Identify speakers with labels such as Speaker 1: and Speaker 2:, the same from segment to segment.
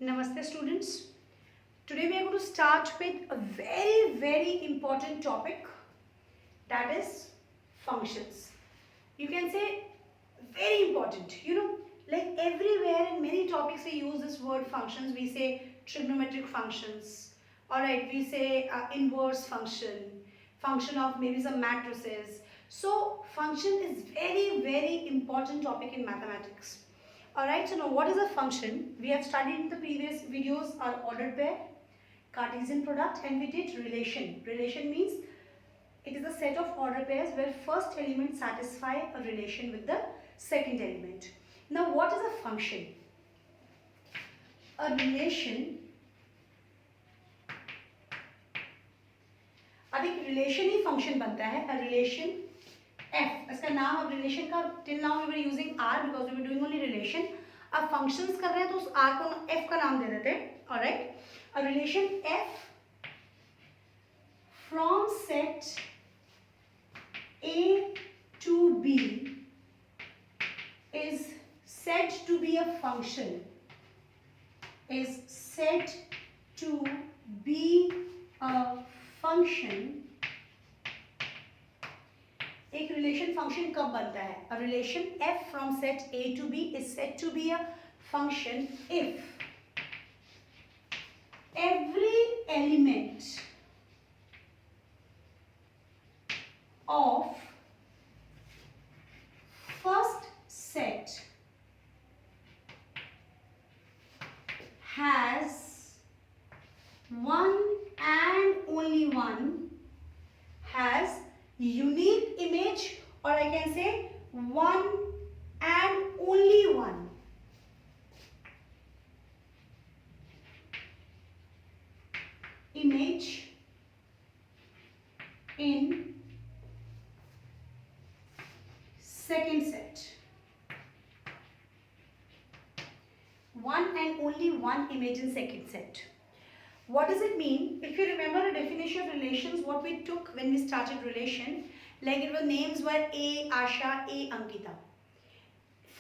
Speaker 1: Namaste students. Today we are going to start with a very important topic, that is functions. You can say very important. Like everywhere in many topics we use this word functions. We say trigonometric functions. Alright, we say inverse function of maybe some matrices. So function is very important topic in mathematics. Alright, so now what is a function? We have studied in the previous videos our ordered pair, Cartesian product, and we did relation. Relation means it is a set of ordered pairs where first element satisfy a relation with the second element. Now what is a function? A relation, अब एक relation ही function बनता है, a relation f. इसका नाम अब relation का till now we were using r because we were doing only relation. अब functions कर रहे हैं तो उस r को f का नाम दे देते हैं. Alright, a relation f from set A to B is said to be a function. Is said to be a function. एक रिलेशन फंक्शन कब बनता है? A relation f from set A to B is said to be a function if every element of first set has one and only one has unique image, or I can say one and only one image in second set. One and only one image in second set. What does it mean? If you remember the definition of relations, what we took when we started relation, like it was names were A, Asha, A, Ankita.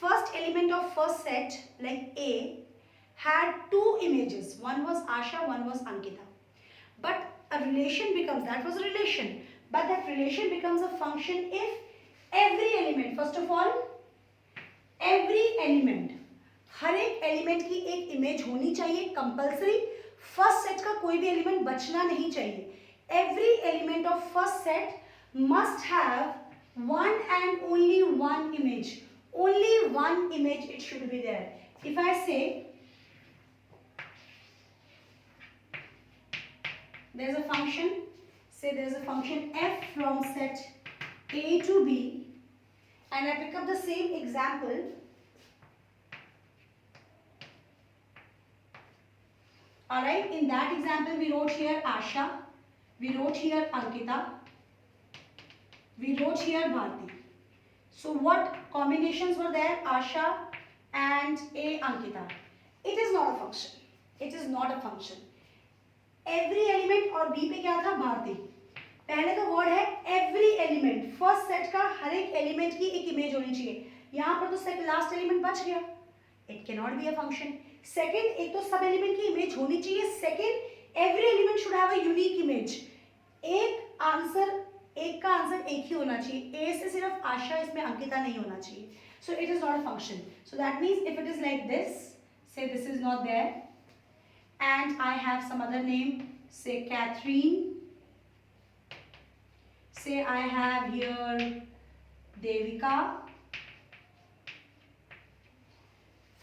Speaker 1: First element of first set, like A, had two images. One was Asha, one was Ankita. But a relation becomes, that was a relation, but that relation becomes a function if every element, first of all, every element, हर एक element की एक image होनी चाहिए compulsory. First set का कोई भी element बचना नहीं चाहिए. Every element of first set must have one and only one image. Only one image it should be there. If I say there is a function, say there is a function f from set A to B, and I pick up the same example. Alright, in that example we wrote here Asha, we wrote here Ankita, we wrote here Bharti. So what combinations were there? Asha and A, Ankita. It is not a function. It is not a function. Every element और B पे क्या था? Bharti. पहले तो word है every element. First set का हर एक element की एक इमेज होनी चाहिए. यहाँ पर तो लास्ट एलिमेंट बच गया. It cannot be a function. Second, एक तो सब एलिमेंट की इमेज होनी चाहिए. Second, every element should have a unique image. एक का आंसर एक ही होना चाहिए. ए से सिर्फ आशा, इसमें अंकिता नहीं होना चाहिए. So it is not a function. So that means if it is like this, say this is not there and I have some other name, say Catherine, say I have here Devika.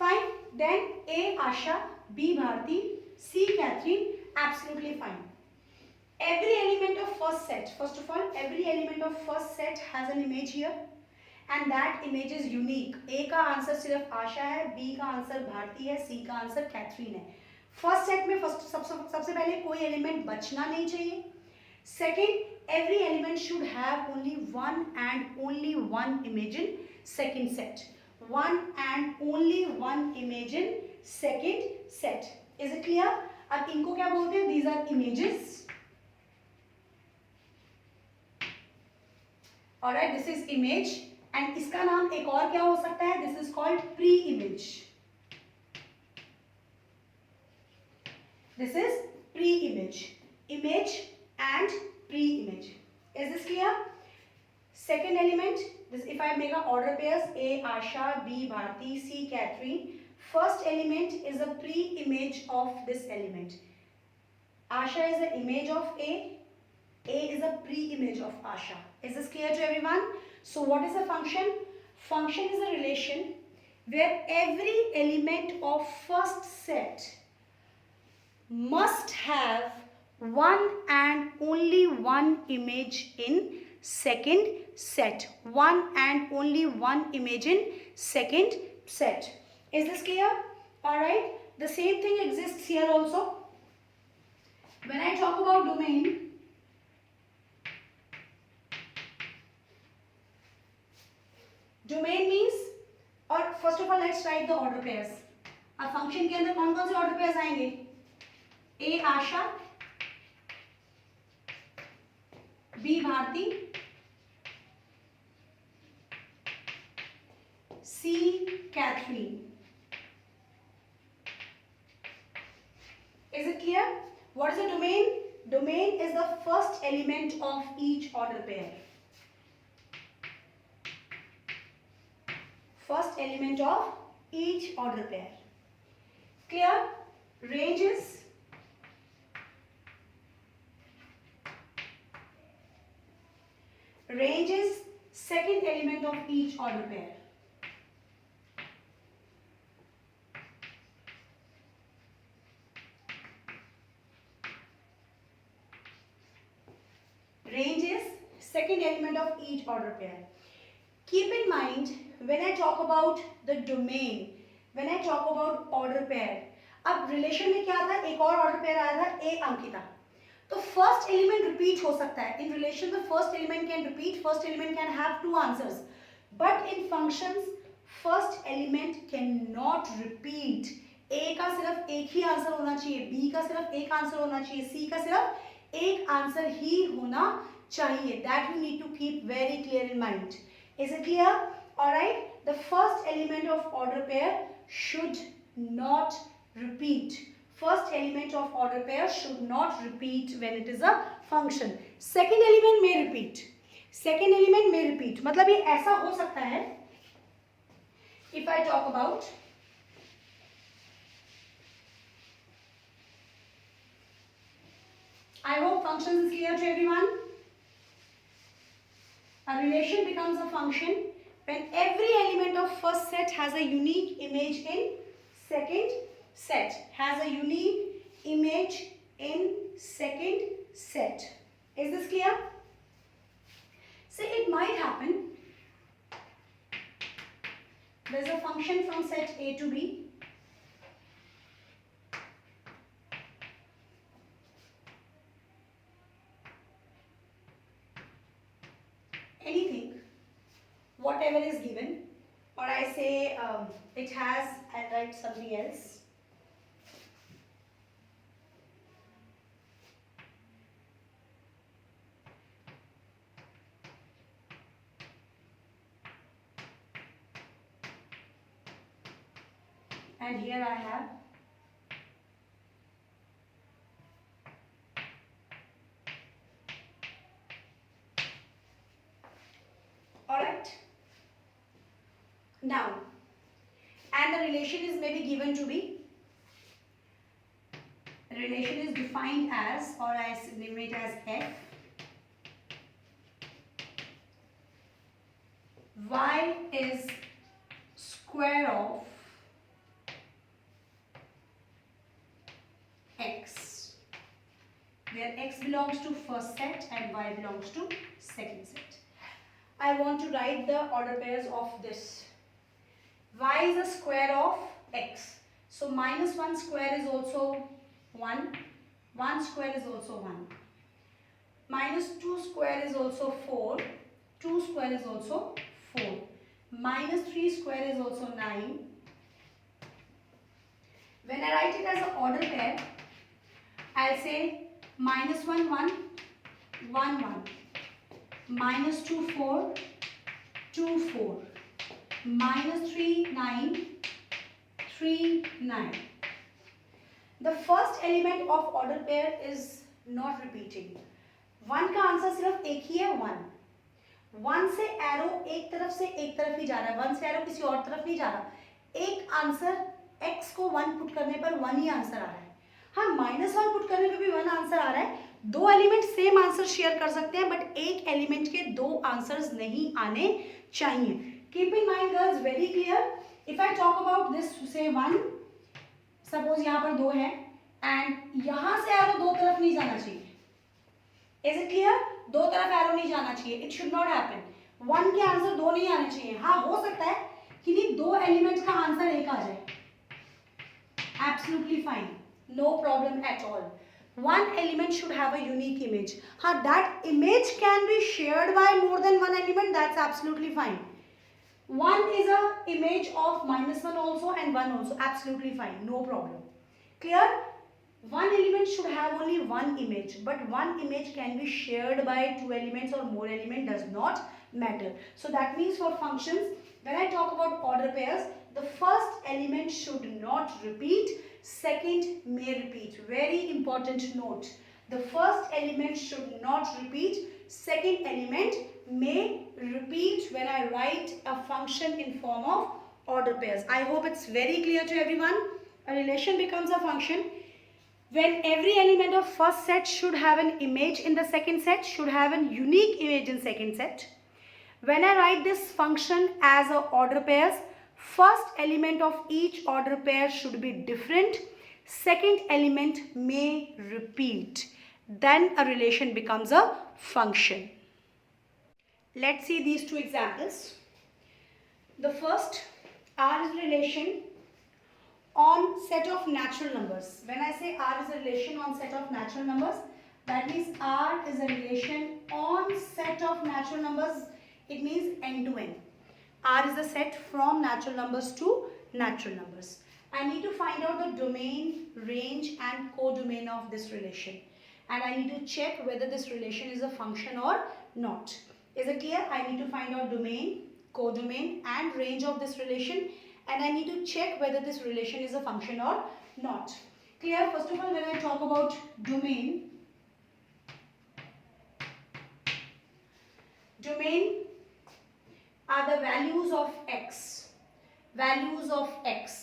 Speaker 1: Fine. Then A Asha, B Bharti, C Catherine, absolutely fine. Every element of first set, first of all, every element of first set has an image here and that image is unique. A का answer सिर्फ आशा है, B का answer Bharti है, C का answer Catherine है. First set में सबसे पहले कोई एलिमेंट बचना नहीं चाहिए. Second, every element should have only one and only one image in second set. One and only one image in second set. Is it clear? अब इनको क्या बोलते हैं? These are images. Alright, this is image and इसका नाम एक और क्या हो सकता है? This is called pre-image. This is pre-image. Image and pre-image. Is this clear? Second element, this if I make a order pairs A Asha, B Bharti, C Catherine. First element is a pre-image of this element. Asha is the image of A is a pre-image of Asha. Is this clear to everyone? So what is a function? Function is a relation where every element of first set must have one and only one image in second set. One and only one image in second set. Is this clear? Alright. The same thing exists here also. When I talk about domain, domain means, और first of all let's write the order pairs. अब function के अंदर कौन कौन से order pairs आएंगे? A Asha, B Bharti, C Catherine. Is it clear? What is a domain? Domain is the first element of each order pair. First element of each order pair. Clear? Ranges. Range is second element of each order pair. Range is second element of each order pair. Keep in mind when I talk about the domain, when I talk about order pair, अब relation में क्या था? एक और order pair आया था A Ankita. तो first element repeat हो सकता है. In relation the first element can repeat, first element can have two answers. But in functions, first element cannot repeat. A का सिर्फ एक ही आंसर होना चाहिए, B का सिर्फ एक आंसर होना चाहिए, C का सिर्फ एक आंसर ही होना चाहिए. That we need to keep very clear in mind. Is it clear? Alright. The first element of order pair should not repeat. First element of order pair should not repeat when it is a function. Second element may repeat. Second element may repeat. मतलब ये ऐसा हो सकता है. If I talk about I hope functions is clear to everyone. A relation becomes a function when every element of first set has a unique image in second set. Has a unique image in second set. Is this clear? So it might happen. There is a function from set A to B. Anything, whatever is given, or I say it has, I write something else. And here I have alright. Now, and the relation is maybe given to be, the relation is defined as, or I name it as F. Y is square of X, where X belongs to first set and Y belongs to second set. I want to write the order pairs of this. Y is a square of X. So minus 1 square is also 1. 1 square is also 1. Minus 2 square is also 4. 2 square is also 4. Minus 3 square is also 9. When I write it as an order pair, I'll say minus 1, 1, 1, 1. Minus 2, 4, 2, 4. Minus 3, 9, 3, 9. The first element of order pair is not repeating. 1 का answer सिर्फ एक ही है 1. 1 से arrow एक तरफ ही जा रहा है, 1 से एरो किसी और तरफ नहीं जा रहा. एक आंसर x को 1 पुट करने पर 1 ही आंसर आ रहा है. हाँ, -1 पुट करने पर भी 1 आंसर आ रहा है. दो एलिमेंट सेम आंसर शेयर कर सकते हैं, बट एक एलिमेंट के दो आंसर्स नहीं आने चाहिए. Keep in mind girls, very clear. If I talk about this, से 1, सपोज यहाँ पर 2 है एंड यहाँ से एरो दो तरफ नहीं जाना चाहिए. Is it clear? दो तरफ एरो नहीं जाना चाहिए. It should not happen. 1 के आंसर 2 नहीं आने चाहिए. हाँ, हो सकता है कि नहीं दो एलिमेंट का आंसर एक आ जाए. Absolutely fine, no problem at all. One element should have a unique image. हाँ, that image can be shared by more than one element. That's absolutely fine. 1 is a image of -1 also and 1 also. Absolutely fine, no problem. Clear? One element should have only one image, but one image can be shared by 2 elements or more element, does not matter. So that means for functions, when I talk about order pairs, the first element should not repeat, second may repeat. Very important note. The first element should not repeat, second element may repeat when I write a function in form of order pairs. I hope it's very clear to everyone. A relation becomes a function when every element of first set should have an image in the second set, should have a unique image in second set. When I write this function as a order pairs, first element of each order pair should be different, second element may repeat. Then a relation becomes a function. Let's see these two examples. The first, R is a relation on set of natural numbers. When I say R is a relation on set of natural numbers, that means R is a relation on set of natural numbers. It means n to n. R is a set from natural numbers to natural numbers. I need to find out the domain, range and codomain of this relation. And I need to check whether this relation is a function or not. Is it clear? I need to find out domain, codomain and range of this relation. And I need to check whether this relation is a function or not. Clear? First of all, when I talk about domain, domain are the values of x. Values of x.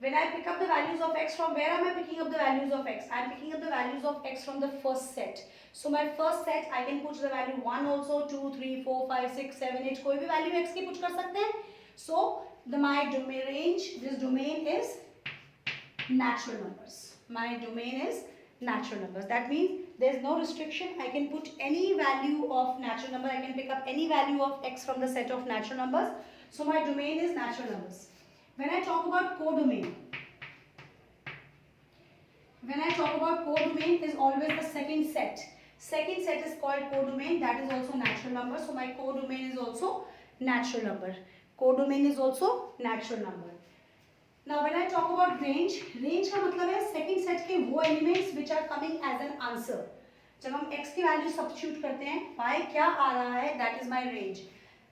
Speaker 1: When I pick up the values of x, from where am I picking up the values of x? I am picking up the values of x from the first set. So my first set, I can put the value 1 also, 2, 3, 4, 5, 6, 7, 8. कोई भी value x की put कर सकते हैं. So my domain range, this domain is natural numbers. My domain is natural numbers. That means there is no restriction. I can put any value of natural number. I can pick up any value of x from the set of natural numbers. So my domain is natural numbers. When I talk about codomain, is always the second set. Second set is called codomain. That is also natural number. So my codomain is also natural number. Codomain is also natural number. Now when I talk about range, range का मतलब है second set के वो elements which are coming as an answer. जब हम x की value substitute करते हैं, y क्या आ रहा है, that is my range.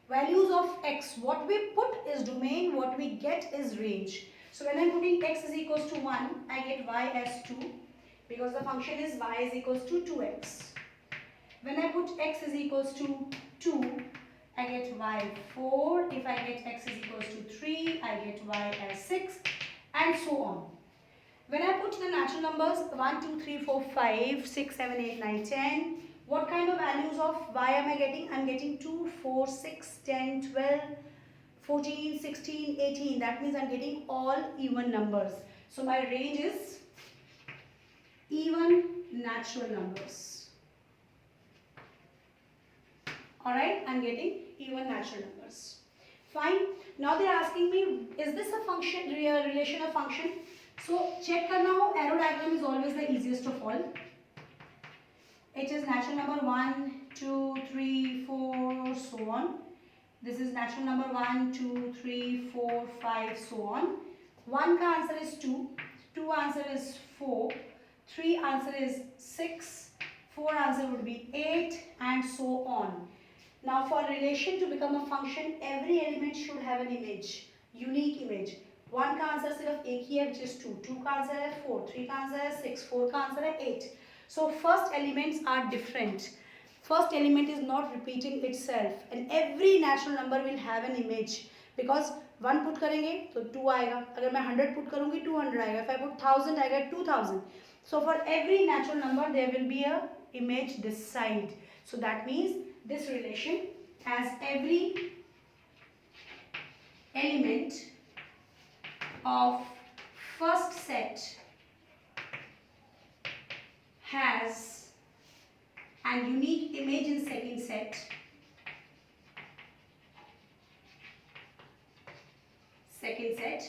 Speaker 1: Values of x, what we put is domain, what we get is range. So when I'm putting x is equals to 1, I get y as 2 because the function is y is equals to 2x. When I put x is equals to 2, I get y 4. If I get x is equals to 3, I get y as 6 and so on. When I put the natural numbers 1, 2, 3, 4, 5, 6, 7, 8, 9, 10, what kind of values of y am I getting? I am getting 2, 4, 6, 10, 12, 14, 16, 18. That means I am getting all even numbers. So my range is even natural numbers. Alright, I am getting even natural numbers. Fine. Now they are asking me, is this a function, relation of function? So check करना हो, arrow diagram is always the easiest of all. It is natural number 1, 2, 3, 4, so on. This is natural number 1, 2, 3, 4, 5, so on. 1 का answer is 2, 2 answer is 4, 3 answer is 6, 4 answer would be 8 and so on. Now for relation to become a function, every element should have an image, unique image. 1 का answer सिर्फ एक ही है which is 2, 2 का answer है 4, 3 का answer है 6, 4 का answer है 8. So first elements are different. First element is not repeating itself and every natural number will have an image because 1 put करेंगे तो 2 आएगा, अगर मैं 100 put करूँगी 200 आएगा, if I put 1000 आएगा 2000. So for every natural number there will be a image this side. So that means this relation has every element of first set has an unique image in second set. Second set.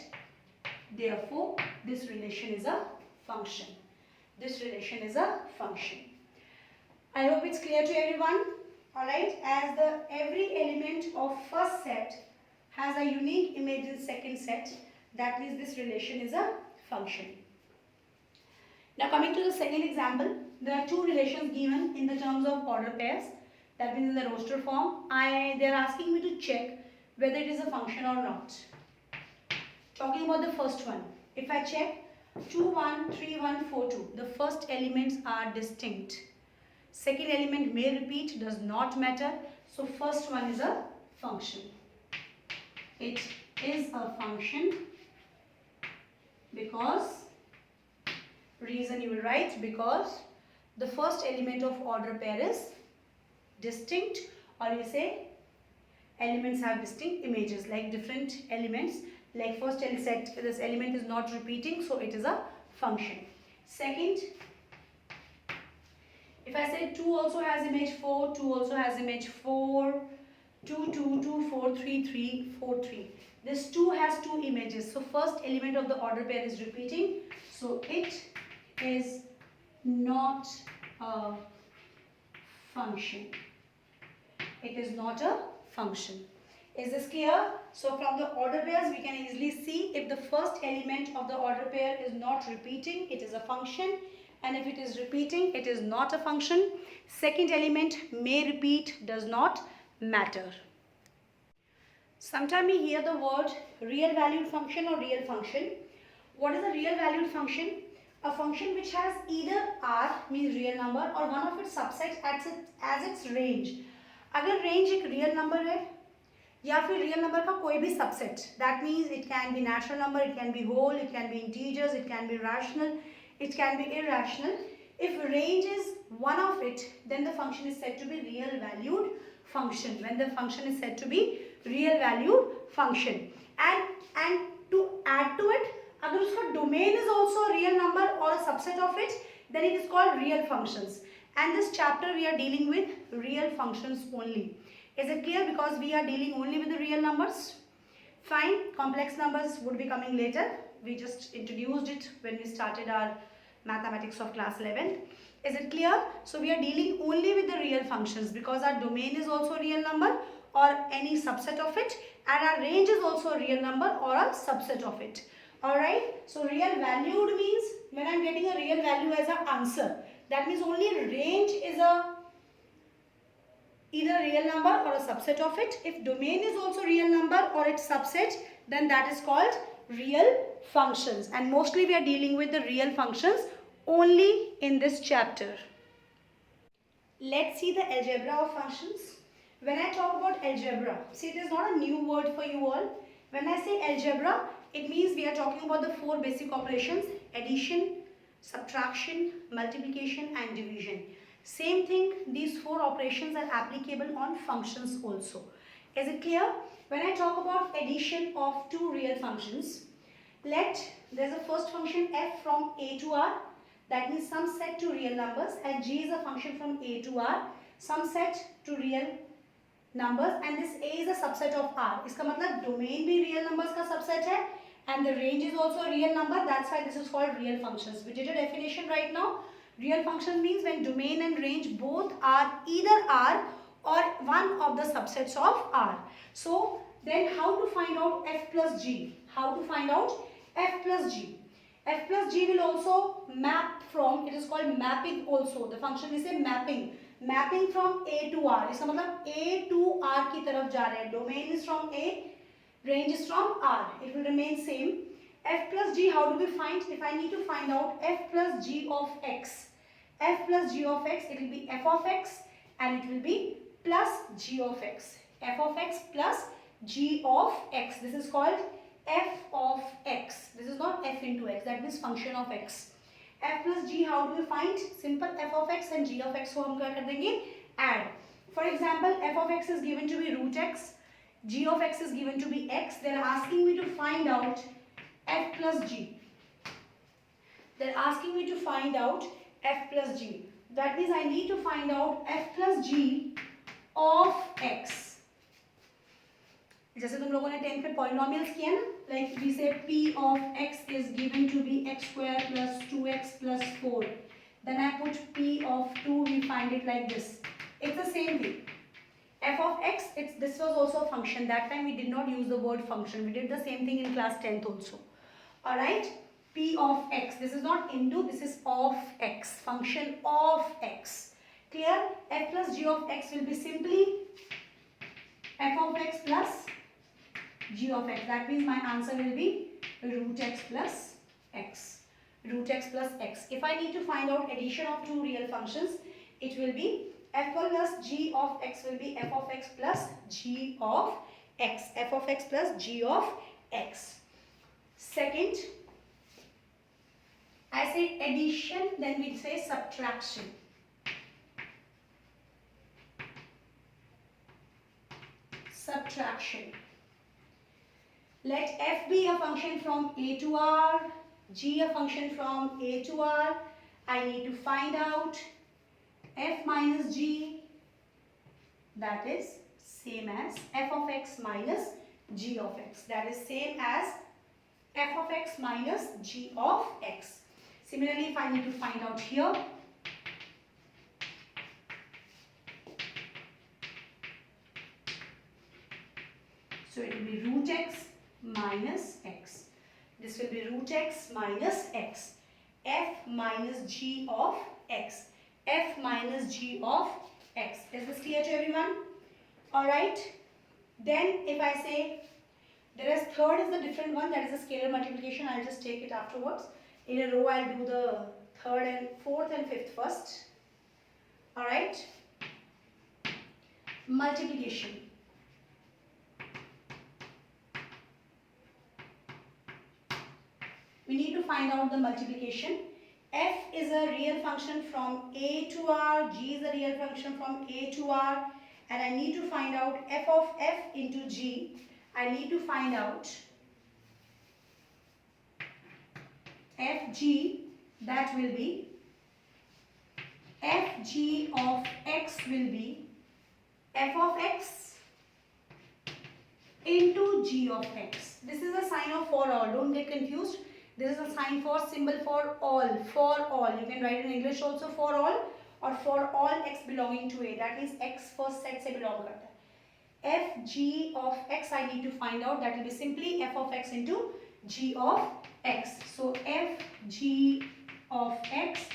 Speaker 1: Therefore, this relation is a function. This relation is a function. I hope it's clear to everyone. Alright, as every element of first set has a unique image in second set, that means this relation is a function. Now coming to the second example, there are two relations given in the terms of order pairs, that means in the roster form. They are asking me to check whether it is a function or not. Talking about the first one, if I check 2, 1, 3, 1, 4, 2, the first elements are distinct. Second element may repeat, does not matter. So first one is a function. It is a function because, reason you will write, because the first element of order pair is distinct, or you say elements have distinct images, like different elements, like first set, this element is not repeating, so it is a function. Second, if I say 2 also has image 4, 2 also has image 4, 2, 2, 2, 4, 3, 3, 4, 3. This 2 has two images. So first element of the order pair is repeating. So it is not a function. It is not a function. Is this clear? So from the order pairs we can easily see if the first element of the order pair is not repeating, it is a function. And if it is repeating, it is not a function. Second element may repeat, does not matter. Sometimes we hear the word real valued function or real function. What is a real valued function? A function which has either R means real number or one of its subsets as its range. अगर range एक real number है या फिर real number का कोई भी subset, that means it can be natural number, it can be whole, it can be integers, it can be rational, it can be irrational. If range is one of it, then the function is said to be real valued function. When the function is said to be real valued function. And to add to it, अगर उसका domain is also a real number or a subset of it, then it is called real functions. And this chapter we are dealing with real functions only. Is it clear? Because we are dealing only with the real numbers. Fine, complex numbers would be coming later. We just introduced it when we started our mathematics of class 11. Is it clear? So we are dealing only with the real functions because our domain is also a real number or any subset of it, and our range is also a real number or a subset of it. Alright, so real valued means when I am getting a real value as an answer, that means only range is either a real number or a subset of it. If domain is also real number or its subset, then that is called real functions. And mostly we are dealing with the real functions only in this chapter. Let's see the algebra of functions. When I talk about algebra, see, it is not a new word for you all. When I say algebra, it means we are talking about the four basic operations: addition, subtraction, multiplication and division. Same thing, these four operations are applicable on functions also. Is it clear? When I talk about addition of two real functions, there's a first function f from a to r, that means some set to real numbers, and g is a function from a to r, some set to real numbers, and this a is a subset of r. इसका मतलब domain भी real numbers का subset है and the range is also a real number. That's why this is called real functions. We did a definition right now. Real function means when domain and range both are either r or one of the subsets of r. So then how to find out f plus g? How to find out f plus g? F plus g will also map from, it is called mapping also. The function we say mapping. Mapping from a to r. इसका मतलब a to r की तरफ जा रहे हैं. Domain is from a, range is from r. It will remain same. F plus g, how do we find? If I need to find out f plus g of x, f plus g of x, it will be f of x and it will be plus g of x. F of x plus g of x. This is called f of x. This is not f into x. That means function of x. F plus g, how do we find? Simple, f of x and g of x को हम क्या कर देंगे? Add. For example, f of x is given to be root x. G of x is given to be x. They are asking me to find out f plus g. They are asking me to find out f plus g. That means I need to find out f plus g of x. जैसे तुम लोगों ने 10th में polynomials किया ना, like we say p of x is given to be x square plus 2x plus 4. Then I put p of 2, we find it like this. It's the same thing. F of x, this was also a function. That time we did not use the word function. We did the same thing in class 10th also. Alright, p of x. This is not into, this is of x. Function of x. Clear? F plus g of x will be simply f of x plus g of x. That means my answer will be root x plus x. Root x plus x. If I need to find out addition of two real functions, it will be f plus g of x will be f of x plus g of x. F of x plus g of x. Second, I say addition, then we say subtraction. Subtraction. Let f be a function from a to r, g a function from a to r. I need to find out f minus g, that is same as f of x minus g of x. That is same as f of x minus g of x. Similarly, if I need to find out here, so it will be root x minus x. This will be root x minus x. F minus g of x. F minus g of x. Is this clear to everyone? Alright. Then if I say, there is third is the different one, that is a scalar multiplication. I'll just take it afterwards. In a row I'll do the third and fourth and fifth first. Alright. Multiplication. We need to find out the multiplication. F is a real function from a to r, g is a real function from a to r, and I need to find out f of f into g. I need to find out fg, that will be fg of x will be f of x into g of x. This is a sign of for all, don't get confused. This is a sign for symbol for all, for all. You can write in English also for all or for all x belonging to a. That means x first set se belong karta hai. F g of x I need to find out. That will be simply f of x into g of x. So f g of x,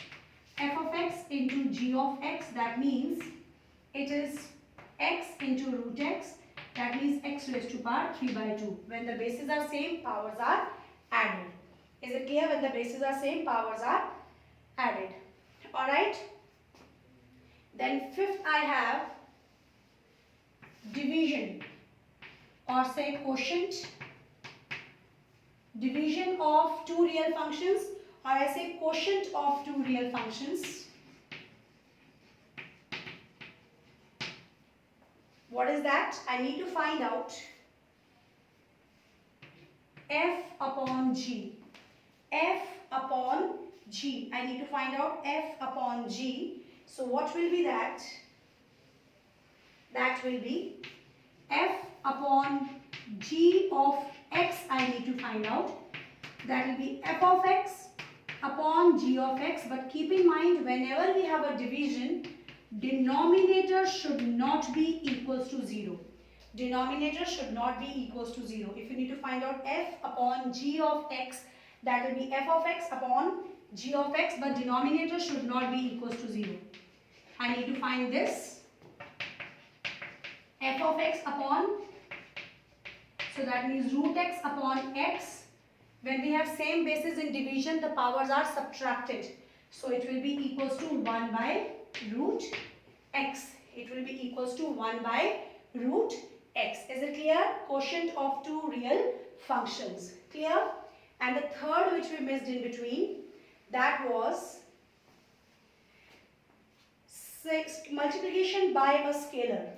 Speaker 1: f of x into g of x. That means it is x into root x. That means x raised to power 3 by 2. When the bases are same, powers are added. Is it clear? When the bases are same, powers are added. Alright. Then fifth I have division or say quotient. Division of two real functions, or I say quotient of two real functions. What is that? I need to find out f upon g. F upon g. I need to find out f upon g. So what will be that? That will be f upon g of x. I need to find out. That will be f of x upon g of x. But keep in mind, whenever we have a division, denominator should not be equals to 0. Denominator should not be equals to 0. If you need to find out f upon g of x, that will be f of x upon g of x, but denominator should not be equals to 0. I need to find this f of x upon, so that means root x upon x When we have same basis in division, the powers are subtracted. So it will be equals to 1 by root x. It will be equals to 1 by root x. Is it clear? Quotient of two real functions. Clear? And the third which we missed in between, that was multiplication by a scalar.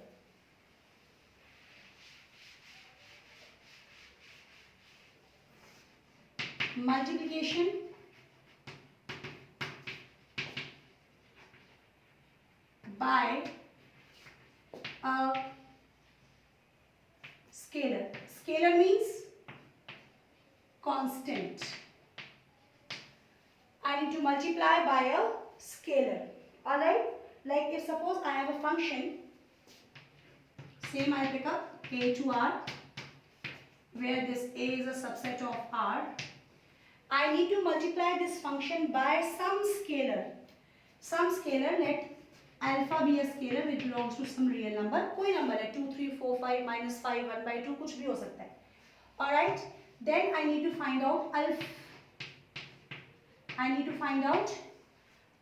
Speaker 1: Multiplication by a scalar. Scalar means constant. I need to multiply by a scalar. Alright? Like if suppose I have a function, same I pick up a to r, where this a is a subset of r. I need to multiply this function by some scalar. Some scalar, let alpha be a scalar which belongs to some real number. कोई number है 2, 3, 4, 5, minus 5, 1 by 2 कुछ भी हो सकता है. Alright. Then I need to find out alpha. I need to find out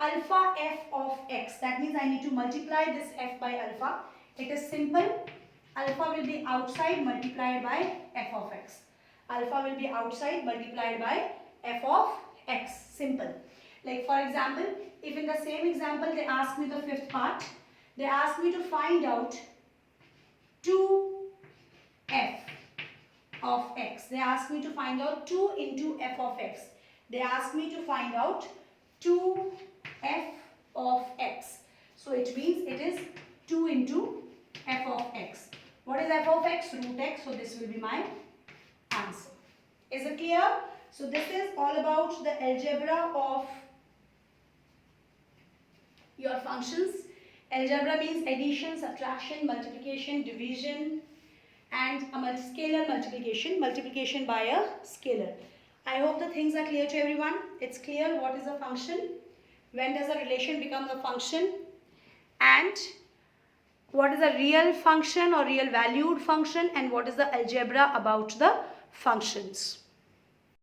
Speaker 1: alpha f of x. That means I need to multiply this f by alpha. It is simple. Alpha will be outside multiplied by f of x. Alpha will be outside multiplied by f of x. Simple. Like for example, if in the same example they ask me the fifth part, they ask me to find out 2f of x. They ask me to find out 2 into f of x. They ask me to find out 2f of x. So it means it is 2 into f of x. What is f of x? Root x. So this will be my answer. Is it clear? So this is all about the algebra of your functions. Algebra means addition, subtraction, multiplication, division, and a scalar multiplication, multiplication by a scalar. I hope the things are clear to everyone. It's clear what is a function, when does a relation become a function, and what is a real function or real valued function, and what is the algebra about the functions.